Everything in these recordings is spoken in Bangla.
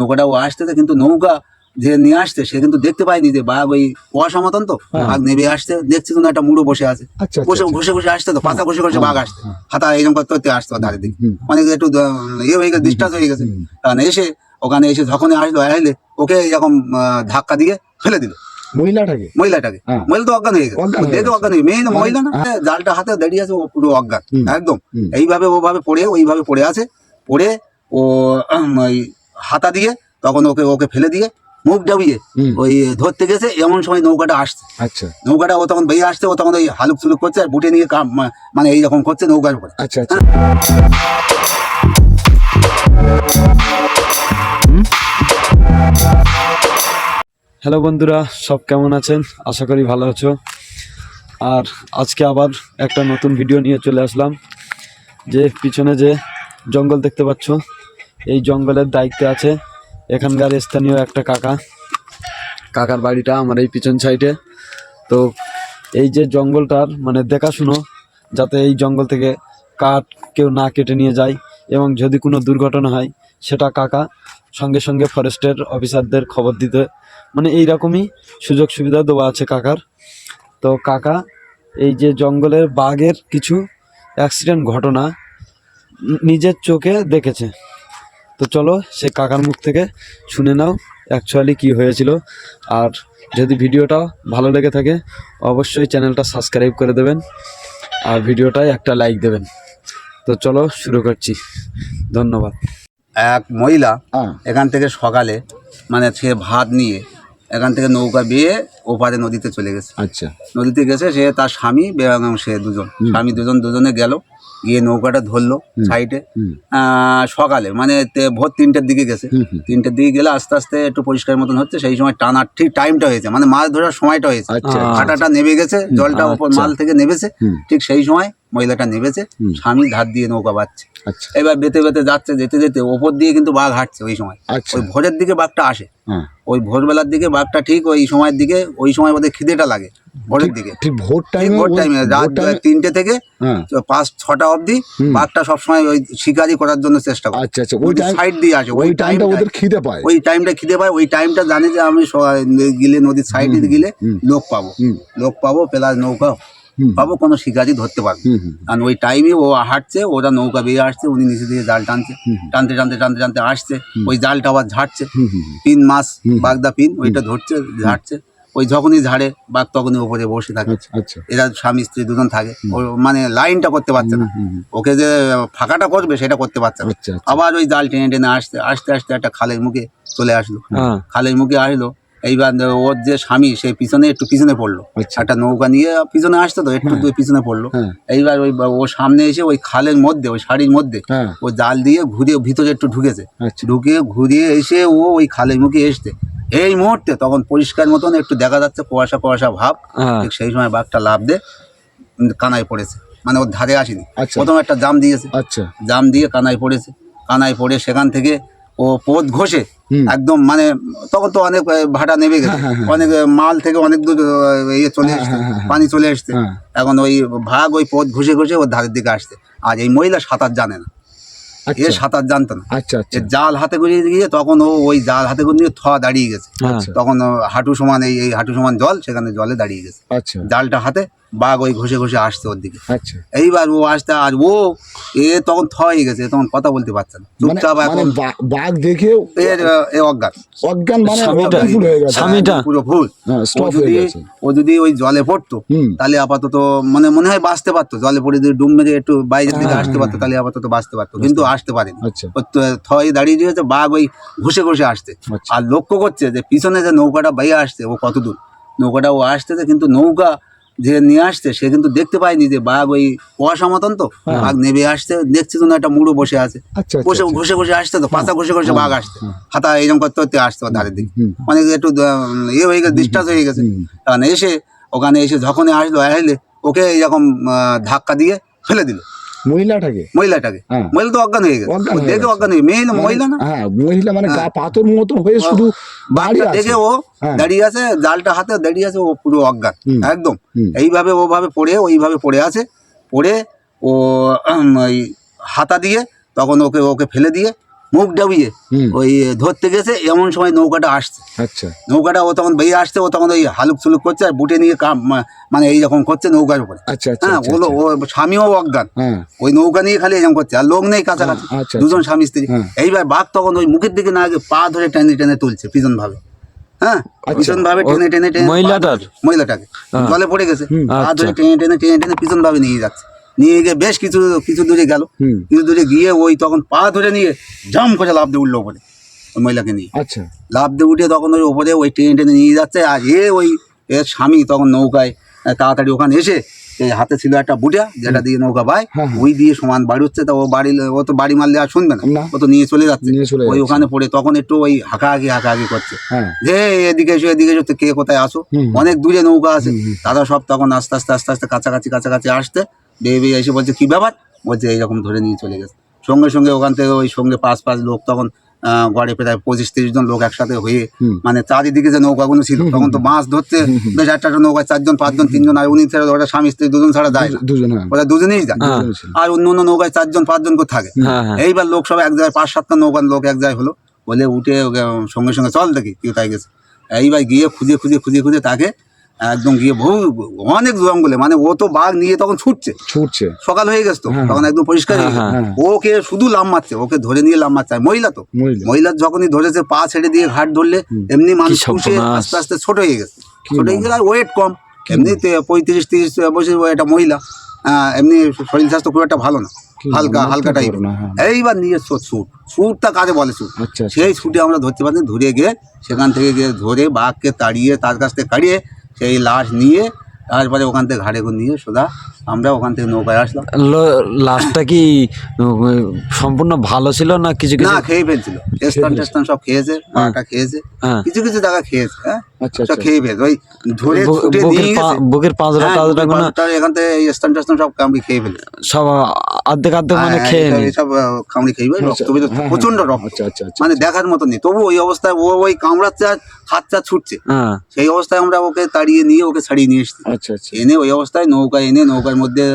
নৌকাটা ও আসতেছে, কিন্তু নৌকা যে নিয়ে আসছে সে কিন্তু দেখতে পায়নি যে বাঘ ওই কুয়াশা মতন তো বাঘ নেমে আসছে, দেখছি তো একটা মুড়ো বসে আছে, বসে ঘষে ঘষে আসছে তো পাতা ঘষে ঘষে বাঘ আসছে, হাতা এরকম করতে করতে আসতো ধারে দিকে, অনেক একটু ইয়ে হয়ে গেছে, ডিস্টার্ব হয়ে গেছে। কারণ এসে ওখানে এসে যখনই আসলো ওকে এরকম ধাক্কা দিয়ে ফেলে দিল মহিলাটাকে। মহিলা তো অজ্ঞান হয়ে গেছে, দেখে অজ্ঞান হয়ে, মেয়ে মহিলা না, জালটা হাতে দাঁড়িয়ে আছে, ও পুরো অজ্ঞান একদম। এইভাবে ওভাবে পড়ে ওইভাবে পড়ে আছে, পড়ে ও ওই হাতা দিয়ে তখন ওকে ফেলে দিয়ে মুখ ডাবিয়ে ওই ধরতে গেছে, এমন সময় নৌকাটা আসছে। আচ্ছা, নৌকাটা ও তখন বেরিয়ে আসছে, ও তখন ওই হালুক সুলুক করছে আর বুটে নিয়ে মানে এইরকম করছে নৌকার উপরে। আচ্ছা আচ্ছা। হ্যালো বন্ধুরা, সব কেমন আছেন? আশা করি ভালো আছো। আর আজকে আবার একটা নতুন ভিডিও নিয়ে চলে আসলাম। যে পিছনে যে জঙ্গল দেখতে পাচ্ছ, এই জঙ্গলের দায়িত্বে আছে এখানকার স্থানীয় একটা কাকার বাড়িটা আমার এই পিছন সাইডে। তো এই যে জঙ্গলটার মানে দেখাশুনো, যাতে এই জঙ্গল থেকে কাঠ কেউ না কেটে নিয়ে যায়, এবং যদি কোনো দুর্ঘটনা হয় সেটা কাকা সঙ্গে সঙ্গে ফরেস্টের অফিসারদের খবর দিতে, মানে এইরকমই সুযোগ সুবিধা দেওয়া আছে কাকার। তো কাকা এই যে জঙ্গলের বাঘের কিছু অ্যাক্সিডেন্ট ঘটনা নিজের চোখে দেখেছে। তো চলো সে কাকার মুখ থেকে শুনে নাও অ্যাকচুয়ালি কি হয়েছিল। আর যদি ভিডিওটা ভালো লেগে থাকে অবশ্যই চ্যানেলটা সাবস্ক্রাইব করে দেবেন আর ভিডিওটায় একটা লাইক দেবেন। তো চলো শুরু করছি, ধন্যবাদ। এক মহিলা এখান থেকে সকালে মানে সে ভাত নিয়ে এখান থেকে নৌকা বেয়ে ওপারে নদীতে চলে গেছে। আচ্ছা, নদীতে গেছে সে, তার স্বামী এবং সে স্বামী দুজনে গেল, গিয়ে নৌকাটা ধরলো সাইডে। সকালে মানে ভোর 3টের দিকে গেছে, 3টের দিকে গেলে আস্তে আস্তে একটু পরিষ্কার মতন হচ্ছে, সেই সময় টানার ঠিক টাইমটা হয়েছে, মানে মাছ ধরার সময়টা হয়েছে, কাঁটাটা নেমে গেছে, জলটা ওপর মাল থেকে নেমেছে, ঠিক সেই সময় মহিলাটা নেমেছে, স্বামী ধার দিয়ে নৌকা বাচ্ছে। এবার বেতে বেতে যাচ্ছে, যেতে যেতে ওপর দিয়ে কিন্তু বাঘ হাঁটছে ওই সময়। ওই ভোরের দিকে বাঘটা আসে, ওই ভোরবেলার দিকে বাঘটা, ঠিক ওই সময়ের দিকে, ওই সময় ওদের খিদেটা লাগে ভোরের দিকে, ভোর টাইমে রাত 3টে থেকে 5-6টা অবধি বাঘটা সবসময় ওই শিকারি করার জন্য চেষ্টা করে। আচ্ছা আচ্ছা, ওই সাইড দিয়ে আসে, ওই টাইমটা ওদের খিদে পায়, ওই টাইমটা জানে যে আমি গিলে নদীর সাইডে গিলে লোক পাবো প্লাস নৌকা পাবো, কোনো শিকারি ধরতে পারবে। কারণ ওই টাইমে ও হাঁটছে, ওরা নৌকা বেরিয়ে আসছে, উনি নিচে দিয়ে জাল টানতে আসছে, ওই জালটা আবার ঝাড়ছে, পিন মাছ বাগদা পিন, ওইটা ধরছে ঝাড়ছে, ওই যখনই ঝাড়ে বাঘ তখনই ওপরে বসে থাকে। এরা স্বামী স্ত্রী দুজন থাকে, ও মানে লাইনটা করতে পারছে না, ওকে যে ফাঁকাটা করবে সেটা করতে পারছে না। আবার ওই জাল টেনে টেনে আস্তে একটা খালের মুখে চলে আসলো, খালের মুখে আসলো। এইবার ওর যে স্বামী সে একটু পিছনে পড়লো, একটা নৌকা নিয়ে পিছনে আসতো তো, একটু পিছনে পড়লো। এইবার ওই ও সামনে এসে ওই খালের মধ্যে, ওই শাড়ির মধ্যে ও জাল দিয়ে ঘুরিয়ে ভিতরে একটু ঢুকেছে, ঘুরিয়ে এসে ও ওই খালের মুখে এসছে, এই মুহূর্তে তখন পরিষ্কার মতন একটু দেখা যাচ্ছে কুয়াশা ভাব, ঠিক সেই সময় বাঘটা লাফ দিয়ে কানায় পড়েছে, মানে ওর ধারে আসেনি, প্রথম একটা জাম দিয়েছে, জাম দিয়ে কানায় পড়ে সেখান থেকে ও পথ ঘষে একদম, মানে তখন তো অনেক ভাটা নেমে গেছে, অনেক মাল থেকে অনেক দূর ইয়ে চলে এসছে, পানি চলে এসছে, এখন ওই ভাগ ওই পথ ঘষে ওর ধারের দিকে আসছে। আর এই মহিলা সাঁতার জানে না, এ সাঁতার জানতো না। জাল হাতে করে গিয়ে তখন ও ওই জাল হাতে করে নিয়ে দাঁড়িয়ে গেছে, তখন হাঁটু সমান, এই হাঁটু সমান জল, সেখানে জলে দাঁড়িয়ে গেছে, জালটা হাতে, বাঘ ওই ঘষে আসছে ওর দিকে। এইবার ও আসতে, আর ও তখন হয়ে গেছে, তখন কথা বলতে পারছে না, চুপচাপ। এখন বাঘ দেখে অজ্ঞান পুরো ভুল। ও যদি ওই জলে পড়তো তাহলে আপাতত মানে মনে হয় বাঁচতে পারতো, জলে পড়ে যদি ডুব মেরে একটু বাইরের দিকে আসতে পারতো তাহলে আপাতত বাঁচতে পারতো, কিন্তু আসতে পারেনি। থয়ে দাঁড়িয়ে দিয়েছে, বাঘ ওই ঘষে আসছে, আর লক্ষ্য করছে যে পিছনে যে নৌকাটা বাইরে আসছে ও কত দূর, নৌকাটা ও আসতেছে, কিন্তু নৌকা যে নিয়ে আসছে সে কিন্তু দেখতে পায়নি যে বাঘ ওই কুয়াশা মতন তো বাঘ নেমে আসছে, দেখছি তো একটা মুড়ো বসে আছে, ঘষে আসছে তো পাতা ঘষে বাঘ আসছে, হাতা এইরকম করতে আসছে ওর ধারের দিকে, অনেক একটু ইয়ে হয়ে গেছে, ডিস্টার্ব হয়ে গেছে। কারণ ওখানে এসে যখনই আসলে ওকে এইরকম ধাক্কা দিয়ে ফেলে দিল মহিলাটাকে। মহিলা তো অজ্ঞান হয়ে গেছে, দেখে অজ্ঞান হয়ে, মহিলা না, মহিলা মানে পাথর মতো হয়ে শুধু দেখে ও দাঁড়িয়ে আছে, জালটা হাতে দাঁড়িয়ে আছে, ও পুরো অজ্ঞান একদম। এইভাবে ওইভাবে পড়ে আছে, পড়ে ও ওই হাতা দিয়ে তখন ওকে ফেলে দিয়ে মুখ ডাবিয়ে ওই ধরতে গেছে, এমন সময় নৌকাটা আসছে। আচ্ছা, নৌকাটা ও তখন বেরিয়ে আসছে, ও তখন ওই হালুক সুলুক করছে আর বুটে নিয়ে মানে এইরকম করছে নৌকার উপরে। আচ্ছা, আচ্ছা, হ্যাঁ, আচ্ছা, ওগুলো ও স্বামীও অজ্ঞান, হ্যাঁ, ওই নৌকা নিয়ে খালি এরকম করছে, আর লোক নেই কাছাকাছি, আচ্ছা, দুজন স্বামী স্ত্রী। হ্যাঁ। এইবার বাঘ তখন ওই মুখের দিকে না আগে পা ধরে টেনে টেনে তুলছে পিছন ভাবে। হ্যাঁ, পিছন ভাবে টেনে টেনে টেনে মহিলাটাকে জলে পড়ে গেছে, পা ধরে টেনে টেনে টেনে টেনে পিছন ভাবে নিয়ে যাচ্ছে। নিয়ে গিয়ে বেশ কিছু দূরে গেল, কিছু দূরে গিয়ে ওই তখন পা ধরে নিয়ে জাম করে লাফ দিয়ে উঠলো ওপরে ওই মহিলাকে নিয়ে। আচ্ছা, লাফ দিয়ে উঠে তখন ওই ওপরে ওই টেনে টেনে নিয়ে যাচ্ছে। আর ওই এর স্বামী তখন নৌকায় তাড়াতাড়ি ওখানে এসে এই হাতে ছিল একটা বুটা, যেটা দিয়ে নৌকা বায়, ওই দিয়ে সমান বাড়ি হচ্ছে। তা ও তো বাড়ি মারলে আর শুনবে না, ও তো নিয়ে চলে যাচ্ছে। ওই ওখানে পড়ে তখন একটু ওই হাঁকাহাঁকি করছে যে এদিকে এসো এদিকে এসো, কে কোথায় আসো। অনেক দূরে নৌকা আছে, তারা সব তখন আস্তে আস্তে আস্তে আস্তে কাছাকাছি আসতে বেয়ে এসে বলছে কি ব্যাপার, বলছে এইরকম ধরে নিয়ে চলে গেছে। সঙ্গে সঙ্গে ওখান থেকে ওই সঙ্গে পাঁচ লোক তখন গড়ে প্রায় 25-30 জন লোক একসাথে হয়ে, মানে চারিদিকে যে নৌকাগুলো ছিল তখন তো মাছ ধরতে বেশ একটা নৌকায় 4 জন 5 জন 3 জন, আর উনি ছাড়া ওটা স্বামী স্ত্রী দুজন ছাড়া যায় না, ওরা দুজনেই যায়। আর অন্য নৌকায় 4 জন 5 জন করে থাকে। এইবার লোক সব এক জায়গায় 5-7টা নৌকার লোক এক জায়গায় হলো, বলে উঠে সঙ্গে সঙ্গে চল দেখি কেউ তাই গেছে। এইবার গিয়ে খুঁজে তাকে একদম গিয়ে অনেক জঙ্গলে, মানে ও তো বাঘ নিয়ে তখন ছুটছে, সকাল হয়ে গেছে তো তখন একদম পরিষ্কার হয়ে গেছে। ওকে শুধু লাম মারছে, ওকে ধরে নিয়ে লাম মারছে। মহিলা যখনই ধরেছে পা ছেড়ে দিয়ে ঘাট ধরলে এমনি মানুষ পুষে আস্তে আস্তে ছোট হয়ে গেছে, আর ওয়েট কম, এমনি 35-30 বছর একটা মহিলা, এমনি শরীর স্বাস্থ্য খুব একটা ভালো না, হালকা টাইপ। এইবার নিয়ে ছুটটা কাজে বলে ছুট, সেই ছুটে আমরা ধরতে পারি, ধরে গিয়ে সেখান থেকে গিয়ে ধরে বাঘকে তাড়িয়ে তার কাছ থেকে কাড়িয়ে সেই লাশ নিয়ে তারপরে ওখান থেকে ঘাড়ে করে নিয়ে সোজা আমরা ওখান থেকে নৌকায় আসলাম। লাশটা কি সম্পূর্ণ ভালো ছিল না কিছু না খেয়ে ফেলছিল, টেস্টান সব খেয়েছে, পাটা খেয়েছে, কিছু জায়গা খেয়েছে। হ্যাঁ, সব খেয়ে ফেলছে, ওই ধরে ছুটে নিয়ে গেছে বুকের পাঁচটা এখান থেকে স্টান সব কামড়ি খেয়ে ফেলে, সব অর্ধেক মানে খেয়ে সব কামড়ি খেয়ে রক্ত বেরোচ্ছে, প্রচন্ড রক্ত, মানে দেখার মতো নেই। তবু ওই অবস্থায় ও ওই কামড়াচ্ছে আর খাচ্ছে ছুটছে, সেই অবস্থায় আমরা ওকে তাড়িয়ে নিয়ে ওকে ছাড়িয়ে নিয়ে এসেছি। এনে ওই অবস্থায় নৌকার মধ্যে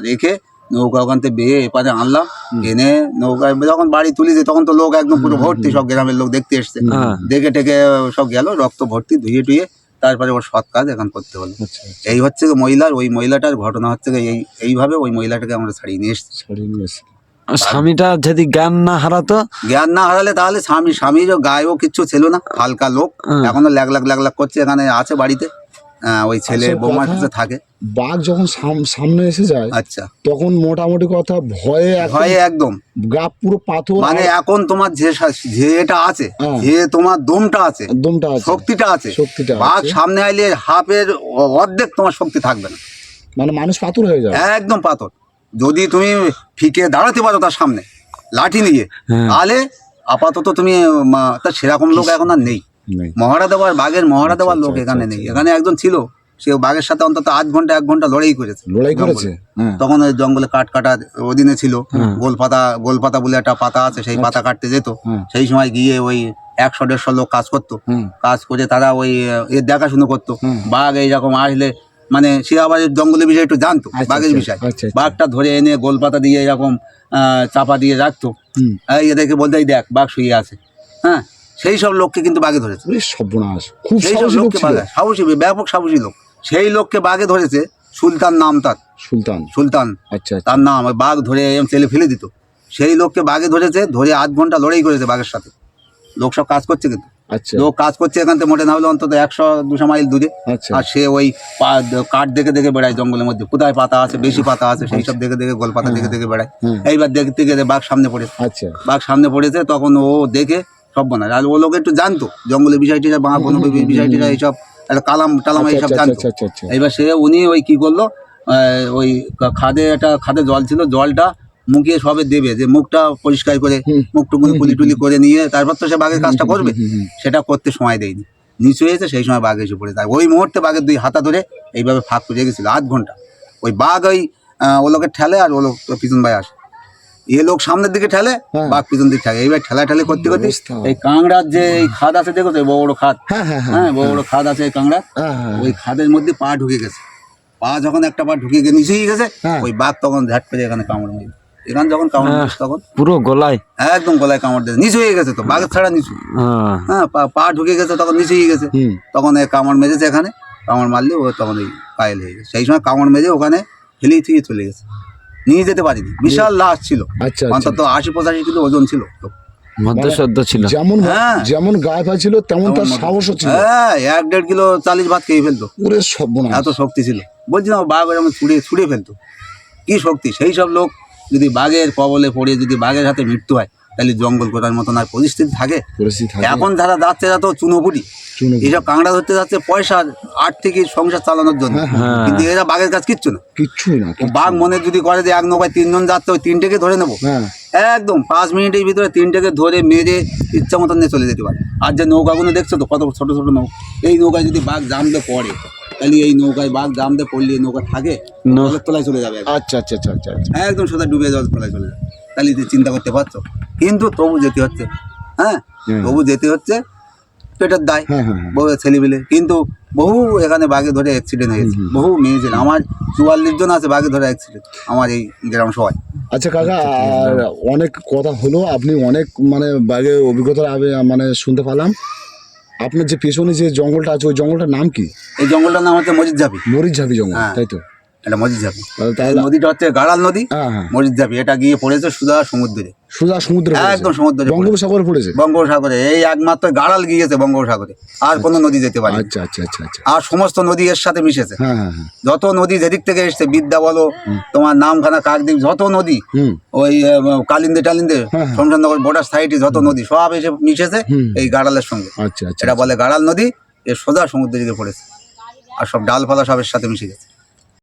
রেখে নৌকা ওখান থেকে বেয়ে এপারে আনলাম, এনে নৌকায় যখন বাড়ি তুলিছে তখন তো লোক একদম পুরো ভর্তি, সব গ্রামের লোক দেখতে এসছে, দেখে টেকে সব গেল, রক্ত ভর্তি, ধুয়ে টুয়ে তারপরে ওর সৎ কাজ এখন করতে হলো। এই হচ্ছে ওই মহিলাটার ঘটনা হচ্ছে এইভাবে ওই মহিলাটাকে আমরা ছাড়িয়ে নিয়ে এসেছি। স্বামীটা যদি জ্ঞান না হারালে তাহলে স্বামীর গায়েও কিচ্ছু ছিল না, হালকা লোক, এখনো ল্যাগ করছে, এখানে আছে বাড়িতে, ওই ছেলে বৌমার কাছে থাকে। বাঘ যখন সামনে এসে যায়, আচ্ছা, তখন মোটামুটি কথা ভয়ে একদম গা পুরো পাথর, মানে এখন তোমার যে এটা আছে, যে তোমার দমটা আছে, শক্তিটা আছে, বাঘ সামনে আইলে হাফের অর্ধেক তোমার শক্তি থাকবে না, মানে মানুষ পাথর হয়ে যায়, একদম পাথর। যদি তুমি ফিকে দাঁড়াতে পারো তার সামনে লাঠি নিয়ে, তাহলে আপাতত তুমি তার সেরকম লোক এখন আর নেই, বাঘের মহড়া দেওয়ার লোক এখানে নেই। এখানে একজন ছিল, সে বাঘের সাথে অন্তত 1 ঘন্টা লড়াই করেছে। তখন ওই জঙ্গলে কাঠ কাটার অধীনে ছিল, গোলপাতা বলে একটা পাতা আছে, সেই পাতা কাটতে যেত। সেই সময় গিয়ে ওই 100-150 লোক কাজ করতো, কাজ করে তারা ওই এর দেখাশুনো করতো। বাঘ এইরকম আসলে, মানে সে আবার জঙ্গলের বিষয়ে একটু জানতো, বাঘের বিষয়। বাঘটা ধরে এনে গোলপাতা দিয়ে এরকম চাপা দিয়ে রাখতো, এদেরকে বলতে দেখ বাঘ শুয়ে আছে। হ্যাঁ, সেই সব লোককে কিন্তু বাঘে ধরেছে, সাহসী, ব্যাপক সাহসী লোক। সেই লোককে বাঘে ধরেছে, সুলতান নাম তার, সুলতান, তার নাম। বাঘ ধরে ছেলে ফেলে দিত, সেই লোককে বাঘে ধরেছে, ধরে 8 ঘন্টা লড়াই করেছে বাঘের সাথে। লোক সব কাজ করছে, কিন্তু লোক কাজ করছে এখান থেকে মোটে না হলে অন্তত 100-200 মাইল দূরে। আর সে ওই কাঠ দেখে বেড়ায় জঙ্গলের মধ্যে, কোথায় পাতা আছে, বেশি পাতা আছে, সেই সব দেখে গোলপাতা দেখে বেড়ায়। এইবার দেখতে গেলে বাঘ সামনে পড়েছে, তখন ও দেখে সব বানায়। আর ও লোক একটু জানতো জঙ্গলের বিষয়টিরা, বিষয়টিরা এইসব কালাম এইসব জানতো। এইবার উনি ওই কি করলো, ওই খাদে জল ছিল, জলটা মুখে সবে দেবে, যে মুখটা পরিষ্কার করে মুখটুকুনি কুলি করে নিয়ে তারপর তো সে বাঘের কাজটা করবে, সেটা করতে সময় দেয়নি, নিচু হয়েছে। সেই সময় বাঘ এসে পড়ে যায়, ওই মুহূর্তে বাঘের 2 হাতা ধরে এইভাবে ফাঁক করে গেছিল 8 ঘন্টা। ওই বাঘ ও লোকের ঠেলে, আর ও লোক পিছন ভাই আসে, এ লোক সামনের দিকে ঠেলে, বাঘ পিছন দিকে ঠেলে। এইবার ঠেলে করতে এই কাংড়ার যে এই খাদ আছে, দেখো তো বড় খাদ, হ্যাঁ বড় খাদ আছে এই কাংড়া, ওই খাদের মধ্যে পা ঢুকে গেছে। পা যখন একটা পা ঢুকে গিয়ে নিচে গেছে, ওই বাঘ তখন ঝাট করে এখানে কামড় মেরে এখানে যখন কামড় দিয়েছে তখন পুরো গলায় একদম গলায় কামড় দিয়েছে, নিচু হয়ে গেছে তো, বাঘের ছাড়া নিচু। হ্যাঁ, পা ঢুকে গেছে, তখন নিচু হয়ে গেছে। তখন এই কামড় মেরেছে, এখানে কামড় মারলে ও তখন ওই কায়েল হয়ে গেছে। সেই সময় কামড় মেরে ওখানে ফেলেই থেকে চলে গেছে, নিয়ে যেতে পারিনি। বিশাল লাশ ছিল, অন্তত 80-85 কিলো ওজন ছিল তো। মধ্যসদ্য ছিল, যেমন যেমন গায়ে পা ছিল তেমন তার সাহসও ছিল। হ্যাঁ, 1-1.5 কিলো 40 ভাত খেয়ে ফেলতো, ওরে সর্বনাশ, এত শক্তি ছিল। বলছি না, বাঘ এরকম ছুড়ে ফেলতো, কি শক্তি। সেই সব লোক যদি বাঘের কবলে পড়ে যদি বাঘের হাতে মৃত্যু হয়, তাহলে জঙ্গল করার মতন আর পরিস্থিতি থাকে? এখন যারা যাচ্ছে এরা তো চুনোপুটি, এইসব কাঁকড়া ধরতে যাচ্ছে পয়সা আর্থিক সংসার চালানোর জন্য, কিন্তু এরা বাঘের কাজ কিচ্ছু না। বাঘ মনে যদি করে যে এক নৌকায় 3 জন যাচ্ছে, ওই 3টেকে ধরে নেবো, একদম 5 মিনিটের ভিতরে 3টেকে ধরে মেরে ইচ্ছা মতন নিয়ে চলে যেতে পারে। আর যে নৌকাগুলো দেখছো তো, কত ছোট ছোট নৌকা, এই নৌকায় যদি বাঘ জামতে পড়ে, তাহলে এই নৌকায় বাঘ জামতে পড়লে এই নৌকা থাকে জলের তলায় চলে যাবে। আচ্ছা, একদম সোজা ডুবে জলের তলায় চলে যাবে। তাহলে চিন্তা করতে পারছো? কিন্তু তবু যেতে হচ্ছে, হ্যাঁ, তবু যেতে হচ্ছে, পেটের দায়, বহু ছেলেপিলে। কিন্তু বহু এখানে বাঘে ধরে অ্যাক্সিডেন্ট হয়েছে, বহু মেয়ে ছিল। আমার 44 জন আছে বাঘে ধরে অ্যাক্সিডেন্ট আমার এই গ্রাম সবাই। আচ্ছা কাকা, আর অনেক কথা হলো, আপনি অনেক মানে বাঘের অভিজ্ঞতা মানে শুনতে পেলাম। আপনার যে পেছনে যে জঙ্গলটা আছে, ওই জঙ্গলটার নাম কি? এই জঙ্গলটার নাম হচ্ছে মরিচঝাপি। মরিচঝাপি জঙ্গল, তাই তো? এটা মরিচঝাপি। নদীটা হচ্ছে গাড়াল নদী, মরিচঝাপি। এটা গিয়ে পড়েছে সুদা সমুদ্রে, একদম সমুদ্রে, বঙ্গোপসাগরে পড়েছে। বঙ্গোপসাগরে এই একমাত্র গাড়াল গিয়েছে বঙ্গোপসাগরে, আর কোনো নদী যেতে পারে। আচ্ছা। আর সমস্ত নদী এর সাথে মিশেছে। যত নদী যেদিক থেকে এসছে, বিদ্যা বলো, তোমার নামখানা, কাকদ্বীপ, যত নদী, ওই কালিন্দে টালিন্দে, শমশাননগর বর্ডার সাইডে যত নদী, সব এসে মিশেছে এই গাড়ালের সঙ্গে। এটা বলে গাড়াল নদী, এর সোজা সমুদ্রে গিয়ে পড়েছে, আর সব ডালপালা সব এর সাথে মিশে গেছে।